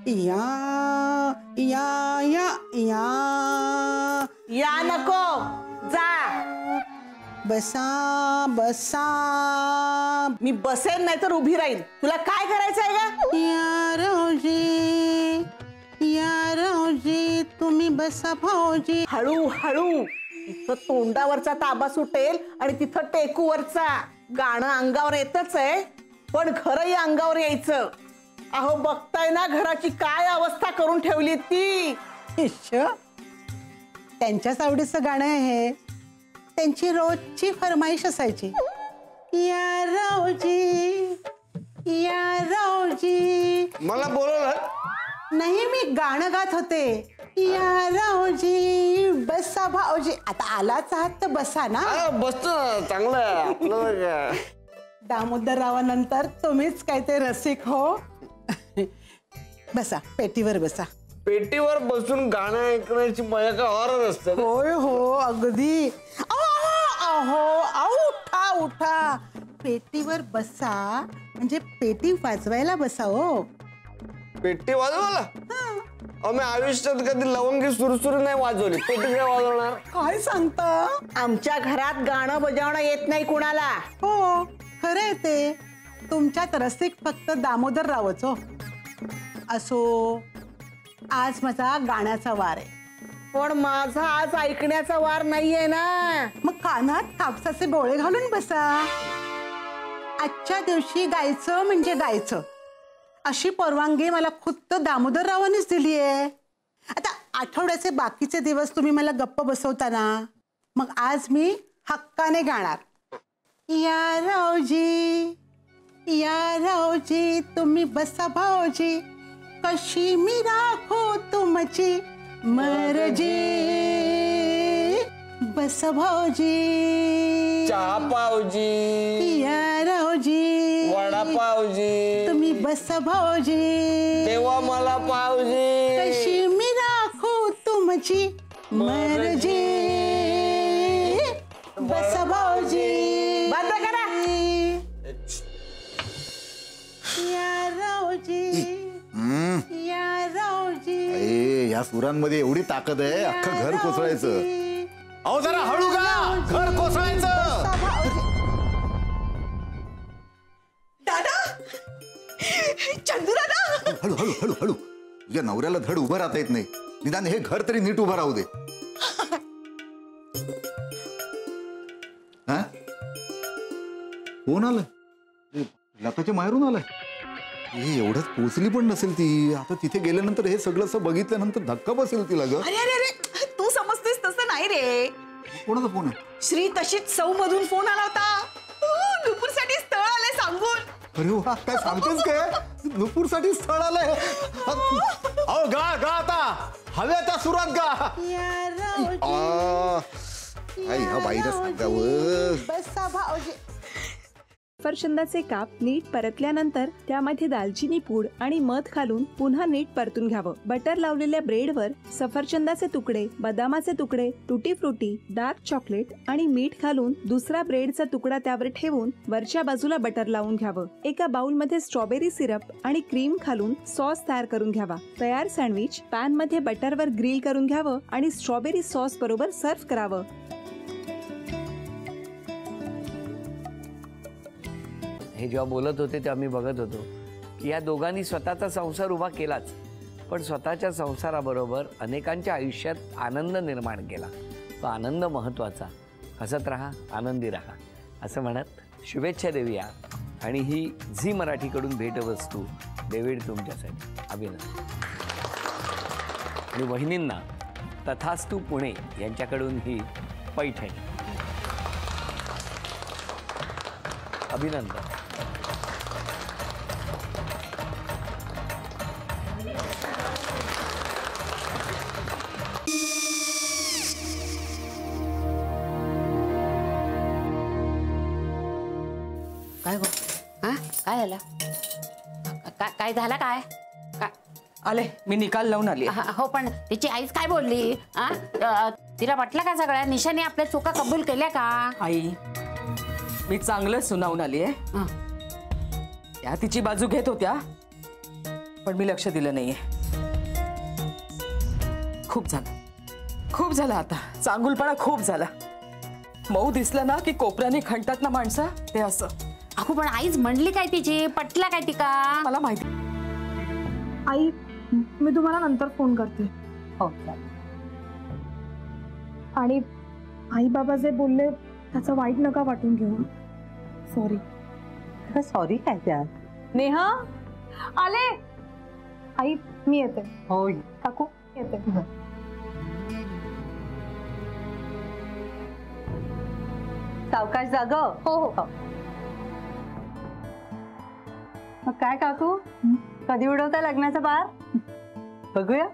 या या या या या नको जा. बसा बसा. मी बसेन नाही तर उभी राहीन. तुला काय करायचं आहे का? या रावजी तुम्ही बसा भाऊजी. हळू हळू. इथं तोंडावरचा ताबा सुटेल आणि तिथं टेकूवरचा. गाणं अंगावर येतच आहे पण घरही अंगावर यायचं. अहो बघताय ना घराची काय अवस्था करून ठेवली ती. त्यांच्याच आवडीचं गाणं आहे. त्यांची रोजची फरमाईश असायची. या रावजी. मला बोलवलं नाही मी गाणं गात होते. या रावजी बसा भाऊजी. आता आलाच आहात तर बसा ना. बसतो चांगलं आपलं. दामोदर रावानंतर तुम्हीच काय ते रसिक हो. बसा पेटीवर बसा. पेटीवर बसून गाणं ऐकण्याची मजा का और असते. होय हो अगदी. अहो उठा उठा. पेटीवर बसा म्हणजे पेटी वाजवायला बसा हो. पेटी वाजवायला? मी आयुष्यात कधी लवंगी सुरसुरी नाही वाजवली. पेटी काय वाजवणार? काय सांगता. आमच्या घरात गाणं बजावणं येत नाही कुणाला. हो खरं आहे ते. तुमच्यात रसिक फक्त दामोदर रावच हो. असो आज माझा गाण्याचा वार आहे. पण माझा आज ऐकण्याचा वार नाहीये ना. मग कानात कापसाचे बोळे घालून बसा. आजच्या दिवशी गायचं म्हणजे गायचं अशी परवानगी मला खुद्द दामोदर रावांनीच दिली आहे. आता आठवड्याचे बाकीचे दिवस तुम्ही मला गप्प बसवता ना. मग आज मी हक्काने गाणार. या रावजी तुम्ही बसा भाऊजी. कशी मी राखो तुमची मर्जी. बस भाऊजी. चहा पावजी. या रावजी. वडा पावजी. तुम्ही बस भाऊजी. तेव्हा मला पावजी. कशी मी राखो तुमची मर्जी. बस भाऊजी. बंद करा. या रावजी. या रावजी. या सुरांमध्ये एवढी ताकद आहे अख्खं घर कोसळायचं. अहो जरा हळू गा. घर कोसळायचं. दादा चंदू दादा. हळू हळू हळू हळू. तुझ्या नवऱ्याला धड उभं राहता येत नाही. निदान हे घर तरी नीट उभं राहू दे. हा कोण आलं? लताच्या माहेरून आलाय. हे एवढंच पोचली पण नसेल ती. आता तिथे गेल्यानंतर हे सगळं असं बघितल्यानंतर धक्का बसेल तिला ग. अरे अरे अरे तू समजतेस तसं नाही रे. कोणाचा फोन आहे? श्री तशीच सौ मधून फोन आला होता. नुपूरसाठी स्थळ आलंय सांगून. अरे वा काय सांगतेस काय? नुपूरसाठी स्थळ आलंय. अहो गा गा आता. हव्या त्या सुरात गा. या रावजी. ह्या बाईला सांगावं. बसा भाऊजी. सफरचंदाचे काप नीट परतल्यानंतर त्यामध्ये दालचिनी पूड आणि मध घालून पुन्हा नीट परतून घ्यावं. बटर लावलेल्या ब्रेडवर सफरचंदाचे तुकडे, बदामाचे तुकडे, टुटी फ्रुटी, डार्क चॉकलेट आणि मीठ घालून दुसरा ब्रेडचा तुकडा त्यावर ठेवून वरच्या बाजूला बटर लावून घ्यावं. एका बाउलमध्ये स्ट्रॉबेरी सिरप आणि क्रीम घालून सॉस तयार करून घ्यावा. तयार सँडविच पॅन मध्ये बटरवर ग्रिल करून घ्यावं आणि स्ट्रॉबेरी सॉस बरोबर सर्व्ह करावं. हे जेव्हा बोलत होते तेव्हा मी बघत होतो की या दोघांनी स्वतःचा संसार उभा केलाच पण स्वतःच्या संसाराबरोबर अनेकांच्या आयुष्यात आनंद निर्माण केला. तो आनंद महत्त्वाचा. हसत राहा, आनंदी राहा असं म्हणत शुभेच्छा देऊया. आणि ही झी मराठीकडून भेटवस्तू डेव्हिड तुमच्यासाठी. अभिनंदन. आणि वहिनींना तथास्तू पुणे यांच्याकडून ही पैठणी. अभिनंदन. काय गो? हा काय झालं? काय झालं काय? आले मी निकाल लावून आली. हो पण तिची आईच काय बोलली? तिला वाटलं का सगळ्या निशाने आपल्या चुका कबूल केल्या का? आई मी चांगलं सुनावून आली आहे. त्या तिची बाजू घेत होत्या पण मी लक्ष दिलं नाहीये. खूप झालं आता. चांगुलपणा खूप झाला. मऊ दिसलं ना की कोपऱ्याने खणतात ना माणसं, ते असं. अगो पण आईच म्हणली काय तिची, पटला काय ती का? मला माहिती. आई, मी तुम्हाला नंतर फोन करते. हो. आणि आई बाबा जे बोलले त्याचं वाईट नका वाटून घेऊ. सॉरी. सॉरी काय त्या? नेहा आले. आई मी येते. हो काकू येते. सावकाश जाग. हो हो. मग काय काकू, कधी उडवता लग्नाचा बार? बघूया.